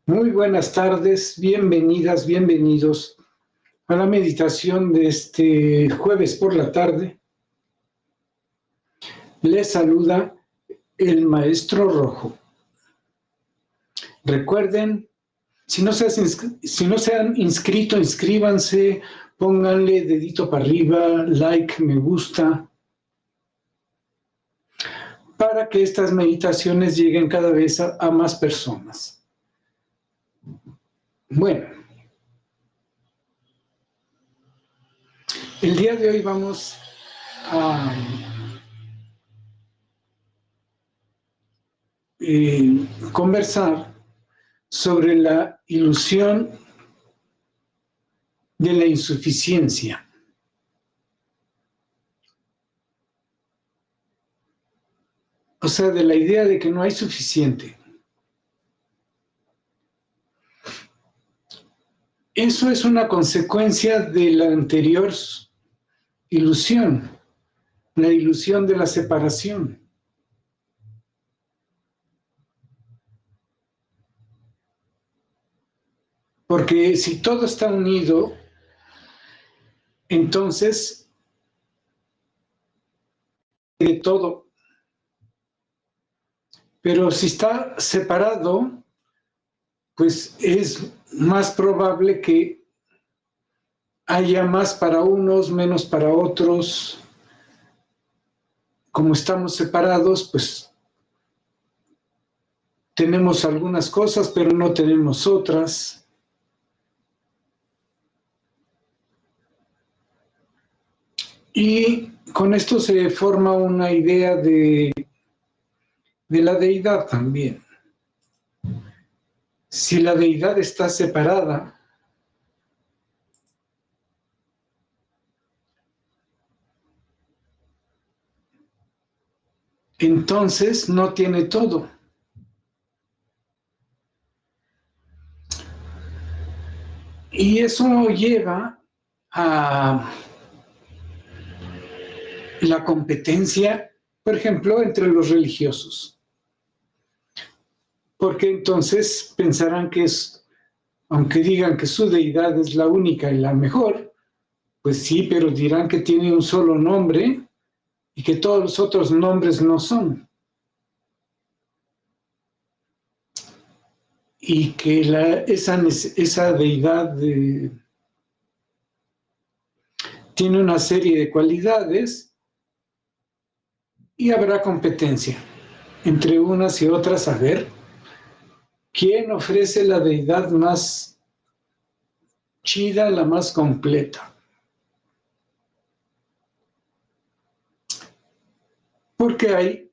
Muy buenas tardes, bienvenidas, bienvenidos a la meditación de este jueves por la tarde. Les saluda el Maestro Rojo. Recuerden, si no se han inscrito, inscríbanse, pónganle dedito para arriba, like, me gusta, para que estas meditaciones lleguen cada vez a más personas. Bueno, el día de hoy vamos a conversar sobre la ilusión de la insuficiencia. O sea, de la idea de que no hay suficiente. Eso es una consecuencia de la anterior ilusión, la ilusión de la separación. Porque si todo está unido, entonces de todo. Pero si está separado, pues es más probable que haya más para unos, menos para otros. Como estamos separados, pues tenemos algunas cosas, pero no tenemos otras. Y con esto se forma una idea de la deidad también. Si la deidad está separada, entonces no tiene todo. Y eso lleva a la competencia, por ejemplo, entre los religiosos. Porque entonces pensarán que aunque digan que su deidad es la única y la mejor, pues sí, pero dirán que tiene un solo nombre y que todos los otros nombres no son. Y que esa deidad tiene una serie de cualidades y habrá competencia entre unas y otras a ver quién ofrece la deidad más chida, la más completa. Porque hay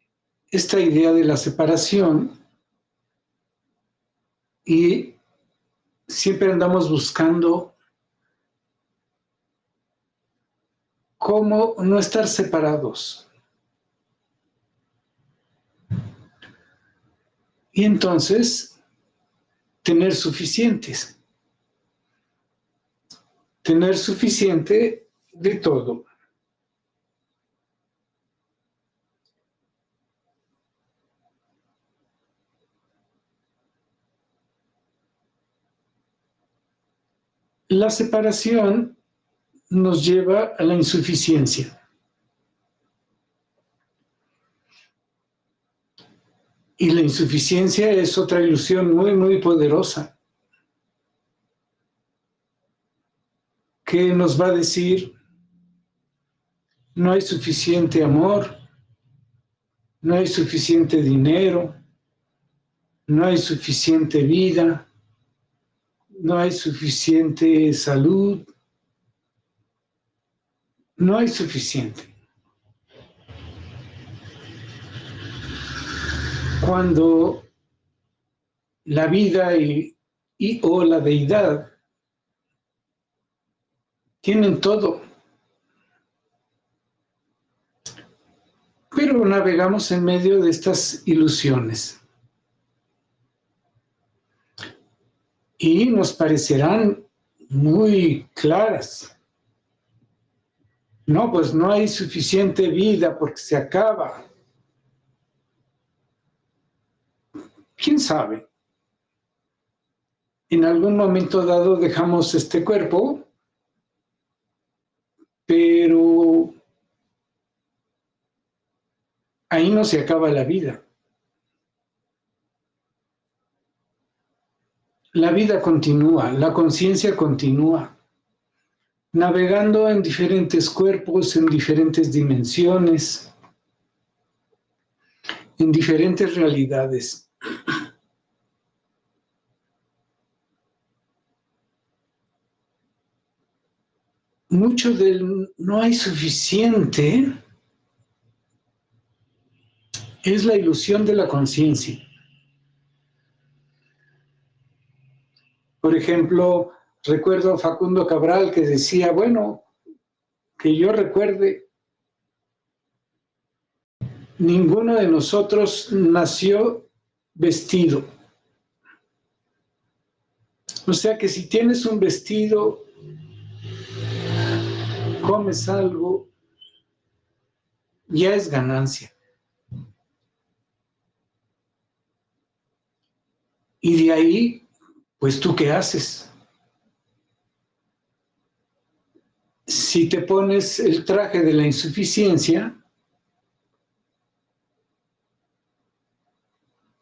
esta idea de la separación y siempre andamos buscando cómo no estar separados. Y entonces, tener suficientes. Tener suficiente de todo. La separación nos lleva a la insuficiencia. Y la insuficiencia es otra ilusión muy, muy poderosa que nos va a decir, no hay suficiente amor, no hay suficiente dinero, no hay suficiente vida, no hay suficiente salud, no hay suficiente. Cuando la vida o la deidad tienen todo, pero navegamos en medio de estas ilusiones. Y nos parecerán muy claras. No, pues no hay suficiente vida porque se acaba. ¿Quién sabe? en algún momento dado dejamos este cuerpo, pero ahí no se acaba la vida. La vida continúa, la conciencia continúa, navegando en diferentes cuerpos, en diferentes dimensiones, en diferentes realidades. Mucho del no hay suficiente es la ilusión de la conciencia. Por ejemplo, recuerdo a Facundo Cabral que decía, bueno, que yo recuerde, ninguno de nosotros nació vestido. O sea que si tienes un vestido, comes algo, ya es ganancia. Y de ahí, pues ¿tú qué haces? Si te pones el traje de la insuficiencia,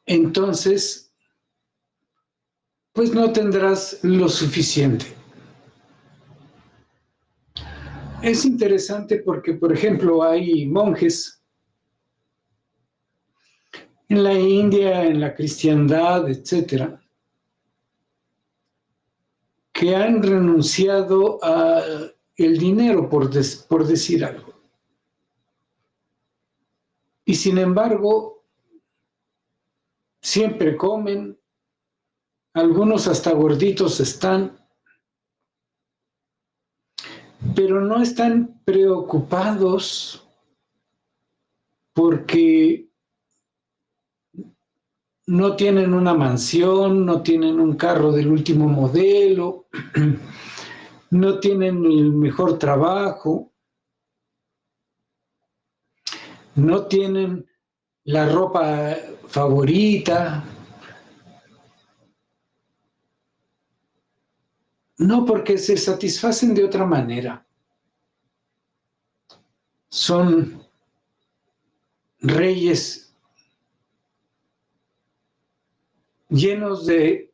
entonces, pues no tendrás lo suficiente. Es interesante porque, por ejemplo, hay monjes en la India, en la cristiandad, etcétera, que han renunciado al dinero, por decir algo. Y sin embargo, siempre comen, algunos hasta gorditos están, pero no están preocupados porque no tienen una mansión, no tienen un carro del último modelo, no tienen el mejor trabajo, no tienen la ropa favorita. No, porque se satisfacen de otra manera. Son reyes llenos de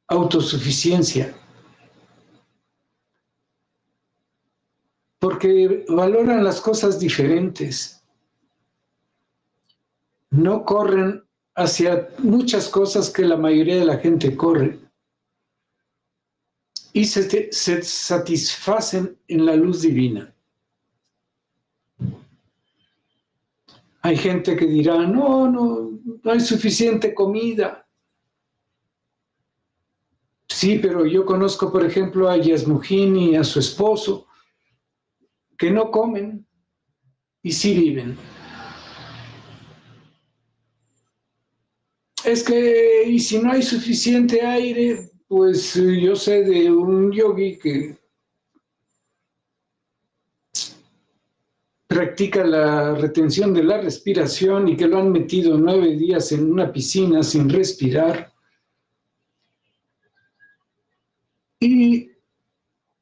autosuficiencia, porque valoran las cosas diferentes. No corren hacia muchas cosas que la mayoría de la gente corre y se satisfacen en la luz divina. Hay gente que dirá, no hay suficiente comida. Sí, pero yo conozco, por ejemplo, a Yasmujín y a su esposo, que no comen y sí viven. Es que, y si no hay suficiente aire, pues yo sé de un yogi que practica la retención de la respiración y que lo han metido 9 días en una piscina sin respirar y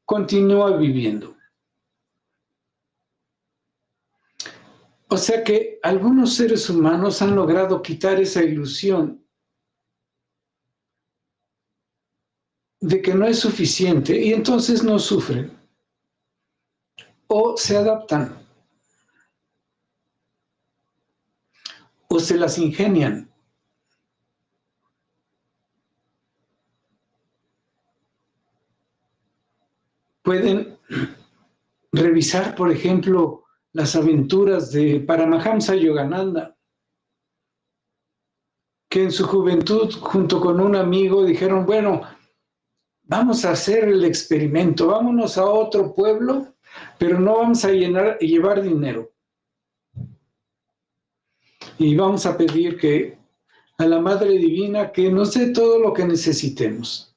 continúa viviendo. O sea que algunos seres humanos han logrado quitar esa ilusión de que no es suficiente y entonces no sufren o se adaptan o se las ingenian. Pueden revisar, por ejemplo, las aventuras de Paramahamsa Yogananda, que en su juventud, junto con un amigo, dijeron, bueno, vamos a hacer el experimento, vámonos a otro pueblo, pero no vamos a llevar dinero. Y vamos a pedir que a la Madre Divina que nos dé todo lo que necesitemos.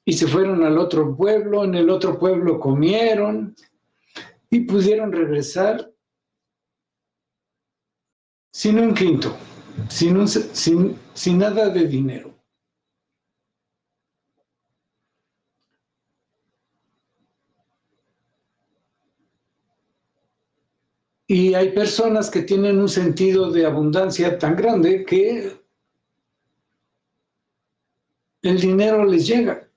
Y se fueron al otro pueblo, en el otro pueblo comieron y pudieron regresar sin un quinto, sin nada de dinero. Y hay personas que tienen un sentido de abundancia tan grande que el dinero les llega.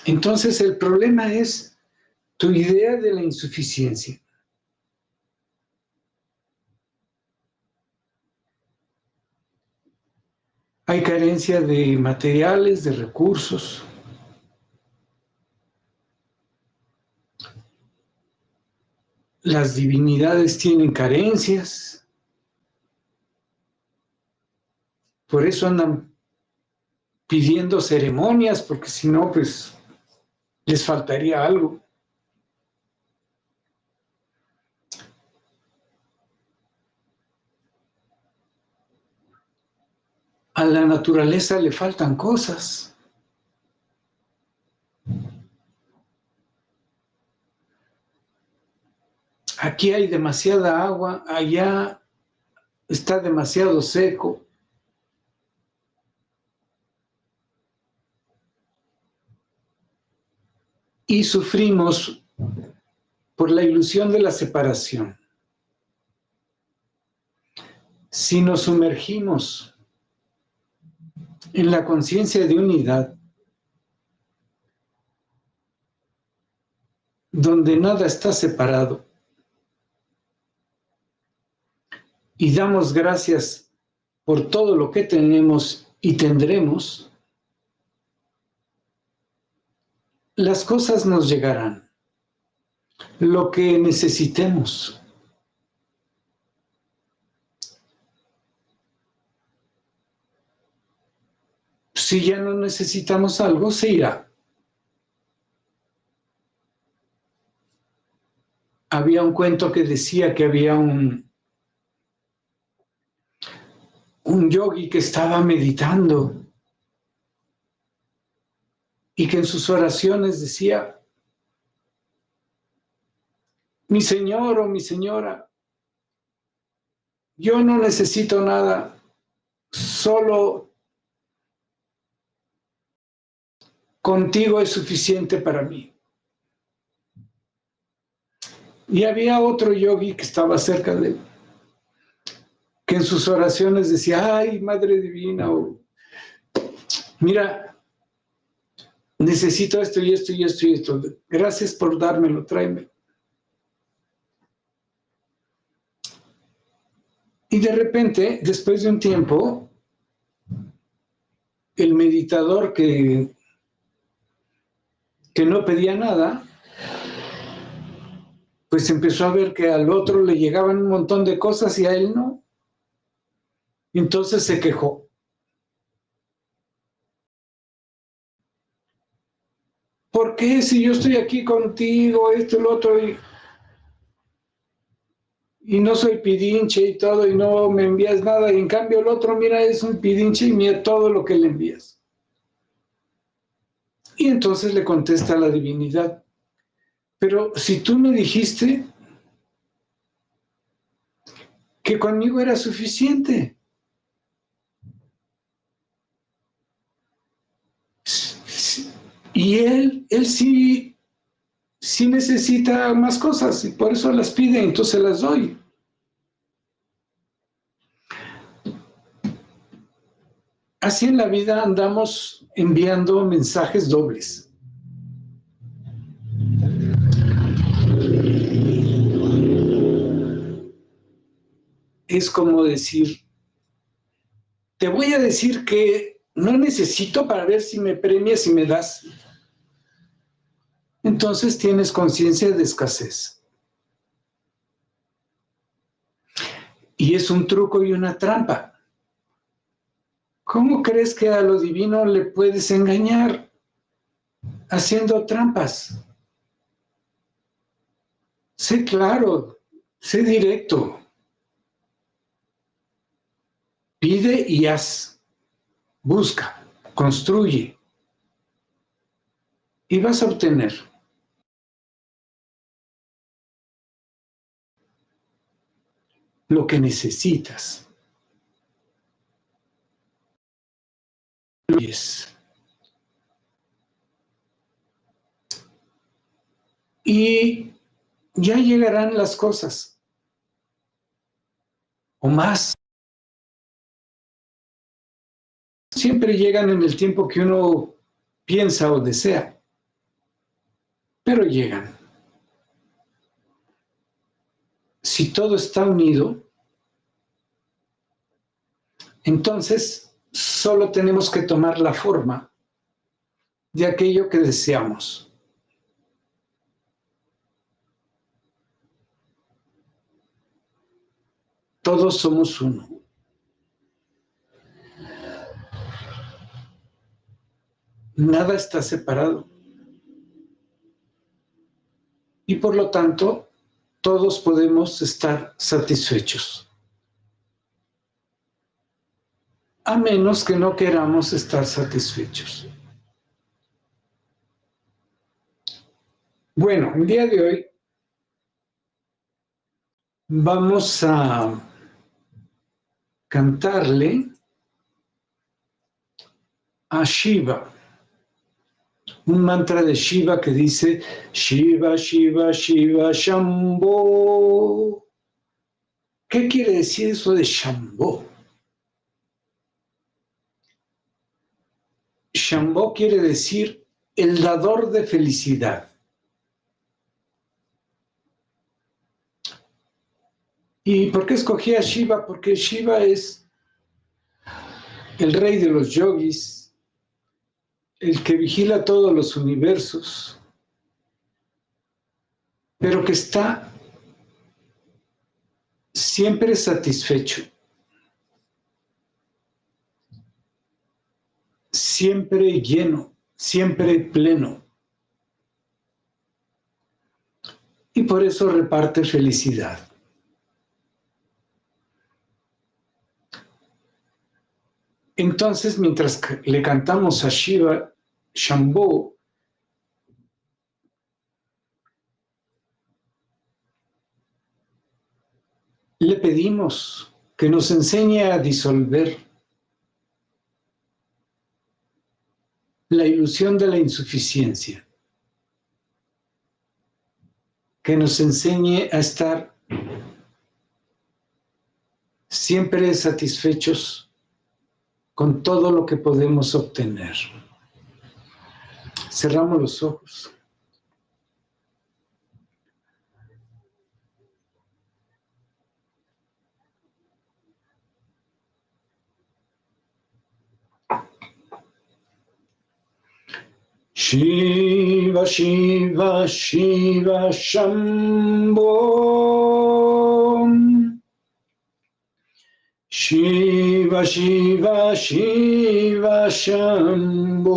Entonces el problema es tu idea de la insuficiencia. Hay carencia de materiales, de recursos. Las divinidades tienen carencias. Por eso andan pidiendo ceremonias, porque si no, pues les faltaría algo. A la naturaleza le faltan cosas. Aquí hay demasiada agua, allá está demasiado seco. Y sufrimos por la ilusión de la separación. Si nos sumergimos en la conciencia de unidad, donde nada está separado, y damos gracias por todo lo que tenemos y tendremos, las cosas nos llegarán, lo que necesitemos. Si ya no necesitamos algo, se irá. Había un cuento que decía que había un yogi que estaba meditando y que en sus oraciones decía: mi señor o mi señora, yo no necesito nada, solo contigo es suficiente para mí. Y había otro yogi que estaba cerca de él, que en sus oraciones decía: ay, Madre Divina, o mira, necesito esto y esto y esto y esto, gracias por dármelo, tráeme. Y de repente, después de un tiempo, el meditador que no pedía nada, pues empezó a ver que al otro le llegaban un montón de cosas y a él no. Entonces se quejó. ¿Por qué si yo estoy aquí contigo, esto, lo otro, y no soy pidinche y todo, y no me envías nada, y en cambio el otro, mira, es un pidinche y mira todo lo que le envías? Y entonces le contesta a la divinidad: pero si tú me dijiste que conmigo era suficiente. Y él sí necesita más cosas y por eso las pide, entonces las doy. Así en la vida andamos enviando mensajes dobles. Es como decir: te voy a decir que no necesito para ver si me premias y me das. Entonces tienes conciencia de escasez. Y es un truco y una trampa. ¿Cómo crees que a lo divino le puedes engañar? Haciendo trampas. Sé claro, sé directo. Pide y haz. Busca, construye. Y vas a obtener. Lo que necesitas. y ya llegarán las cosas, o más. Siempre llegan en el tiempo que uno piensa o desea, pero llegan. Si todo está unido, entonces solo tenemos que tomar la forma de aquello que deseamos. Todos somos uno. Nada está separado. Y por lo tanto, todos podemos estar satisfechos. A menos que no queramos estar satisfechos. Bueno, el día de hoy vamos a cantarle a Shiva. Un mantra de Shiva que dice Shiva, Shiva, Shiva, Shambho. ¿Qué quiere decir eso de Shambho? Shambho quiere decir el dador de felicidad. ¿Y por qué escogí a Shiva? Porque Shiva es el rey de los yogis, el que vigila todos los universos, pero que está siempre satisfecho, siempre lleno, siempre pleno. Y por eso reparte felicidad. Entonces, mientras le cantamos a Shiva, Shambho, le pedimos que nos enseñe a disolver la ilusión de la insuficiencia, que nos enseñe a estar siempre satisfechos con todo lo que podemos obtener. Cerramos los ojos. Shiva, Shiva, Shiva, Shambho. Shiva, Shiva, Shiva, Shambho.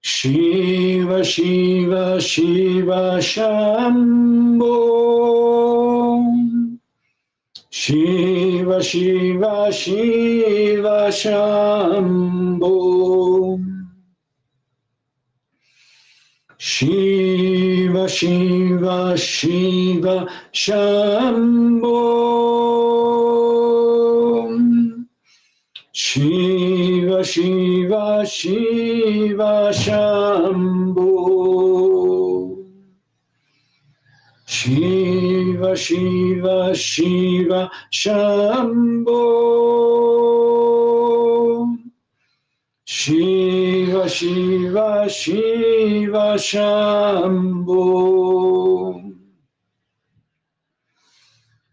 Shiva, Shiva, Shiva, Shambho. Shiva, Shiva, Shiva, Shambho. Shiva, Shiva, Shiva, Shambho. Shiva, Shiva, Shiva, Shambho. Shiva, Shiva, Shiva, Shambho. Shiva, Shiva, Shiva, Shambho.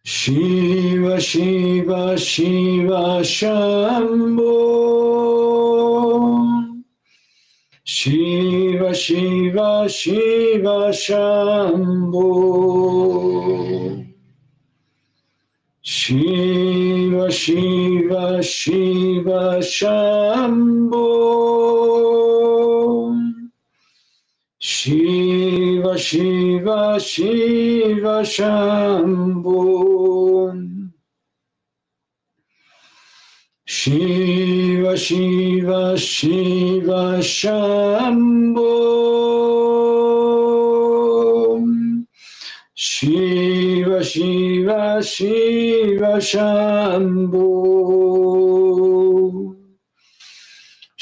Shiva, Shiva, Shiva, Shambho. Shiva, Shiva, Shiva, Shambho. Shiva, Shiva, Shiva, Shambho. Shiva, Shiva, Shiva, Shambho. Shiva, Shiva, Shiva, Shambho. Shiva, Shiva, Shiva, Shambho.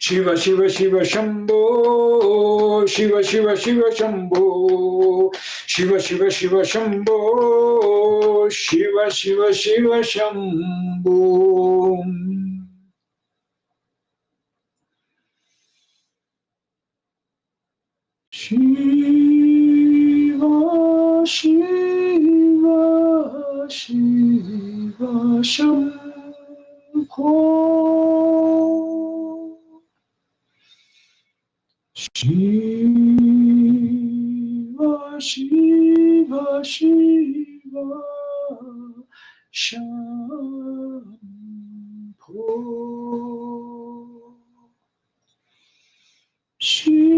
Shiva Shiva Shiva Shambho, Shiva Shiva Shiva Shambho, Shiva Shiva Shiva Shambho, Shiva Shiva Shiva Shambho. Shiva Shiva Shiva Shambho, Shiva Shiva Shiva Shambho, Shiva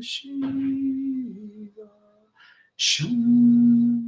Shiva Shiva Shambho.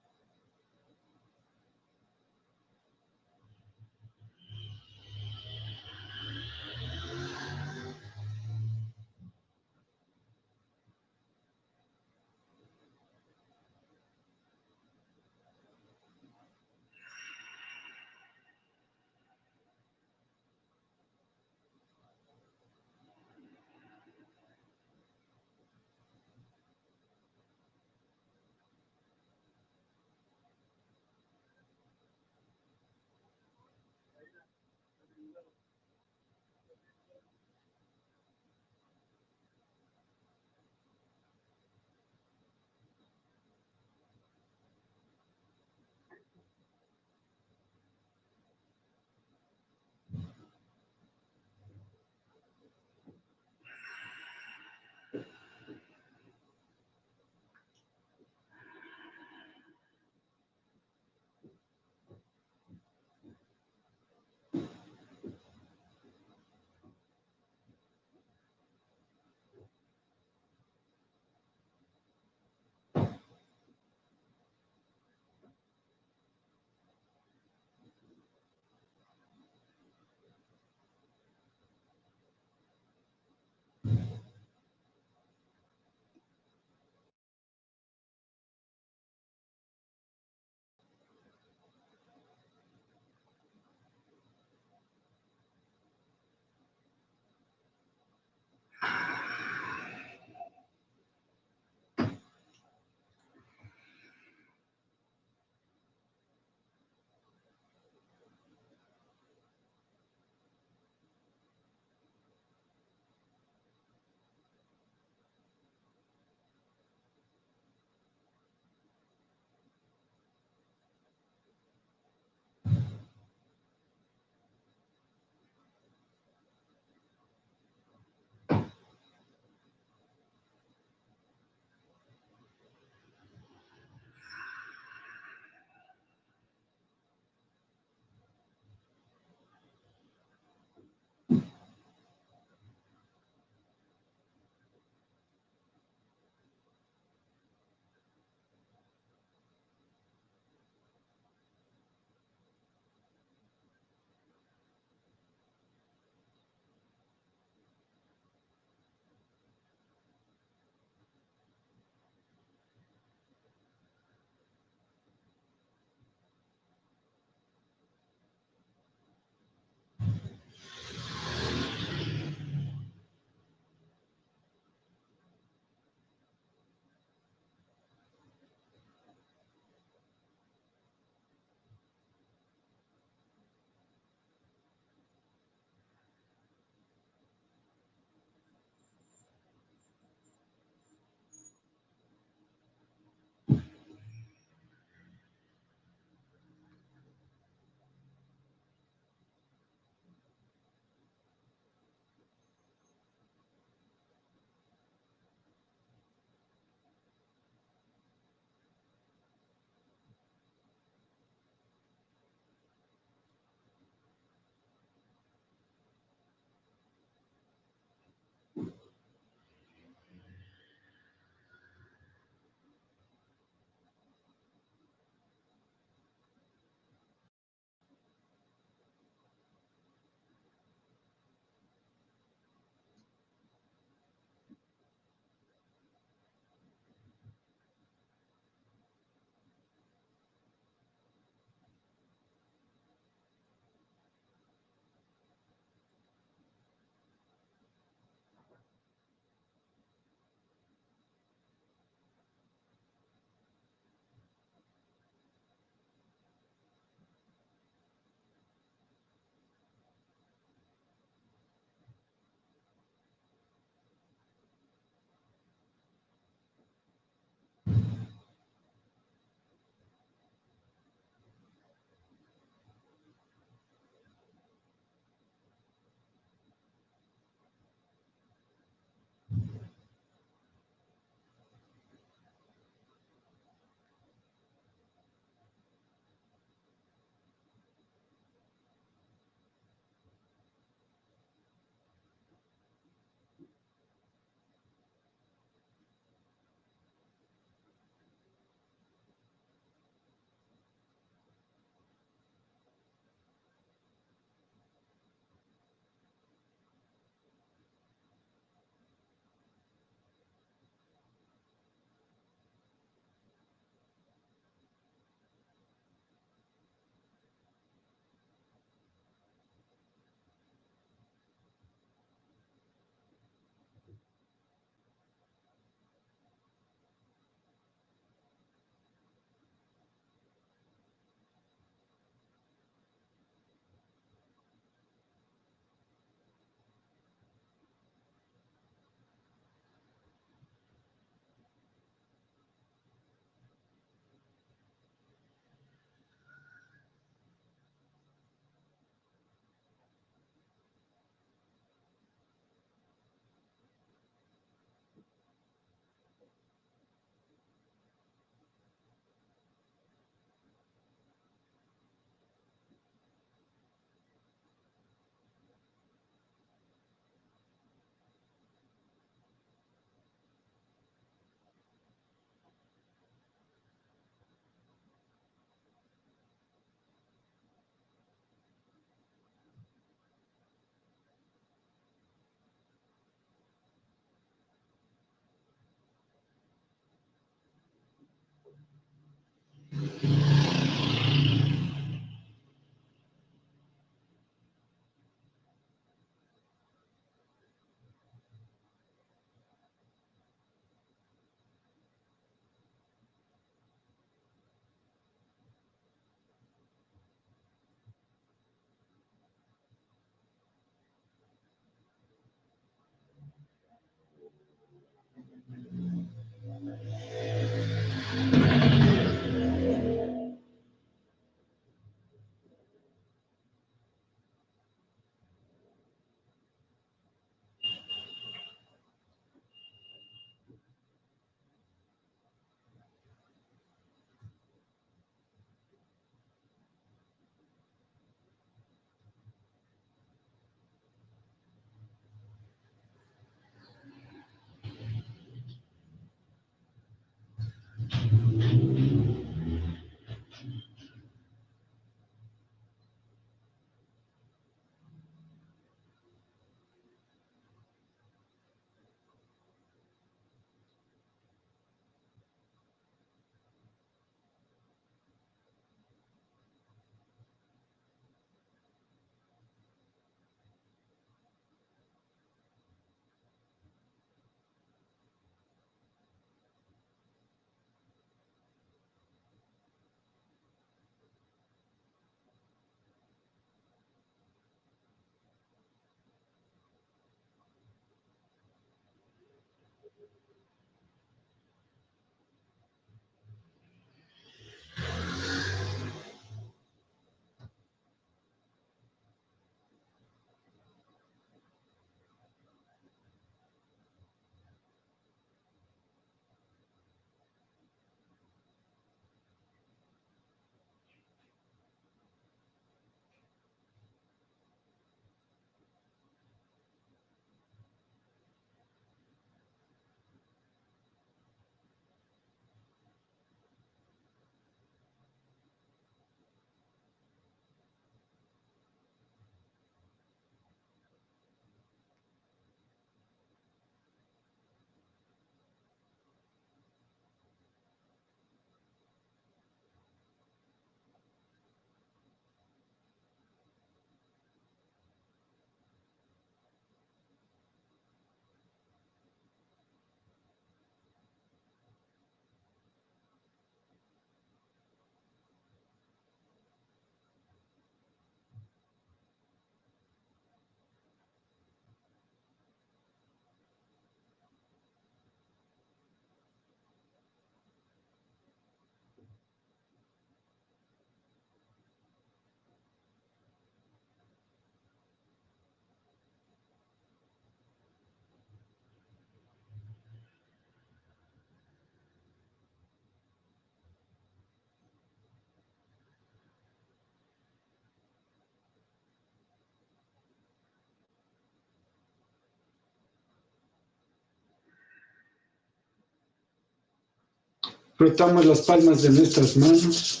Frotamos las palmas de nuestras manos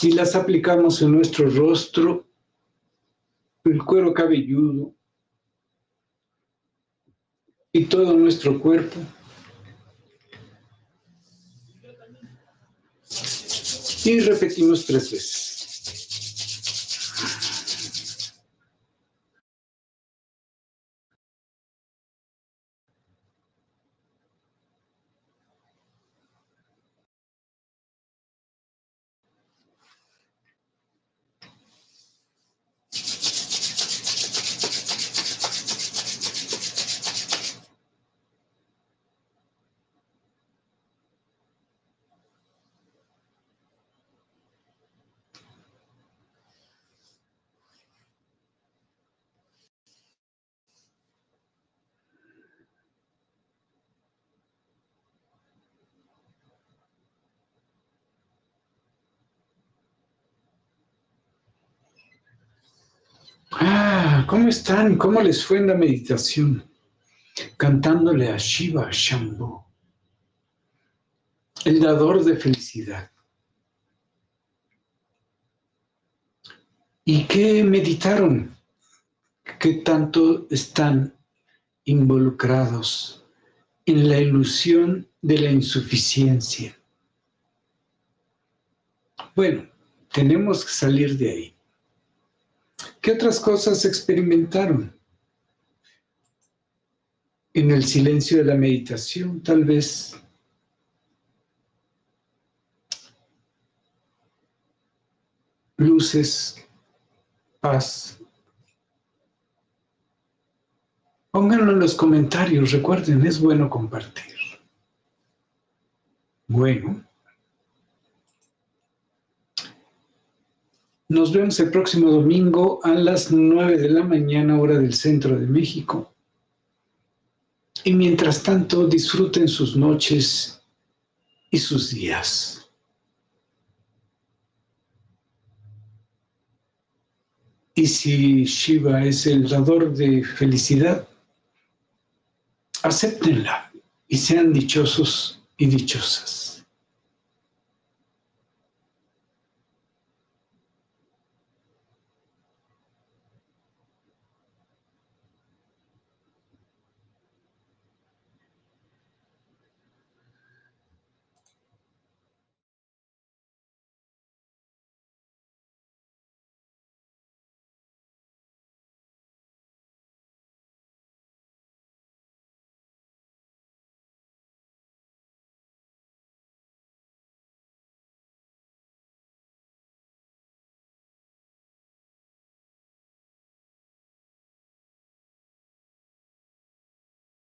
y las aplicamos en nuestro rostro, el cuero cabelludo y todo nuestro cuerpo. Y repetimos 3 veces. ¿Cómo están? ¿Cómo les fue en la meditación? Cantándole a Shiva Shambhu, el dador de felicidad. ¿Y qué meditaron? ¿Qué tanto están involucrados en la ilusión de la insuficiencia? Bueno, tenemos que salir de ahí. ¿Qué otras cosas experimentaron? En el silencio de la meditación, tal vez luces, paz. Pónganlo en los comentarios, recuerden, es bueno compartir. Bueno. Nos vemos el próximo domingo a las 9 de la mañana, hora del centro de México. Y mientras tanto, disfruten sus noches y sus días. Y si Shiva es el dador de felicidad, acéptenla y sean dichosos y dichosas.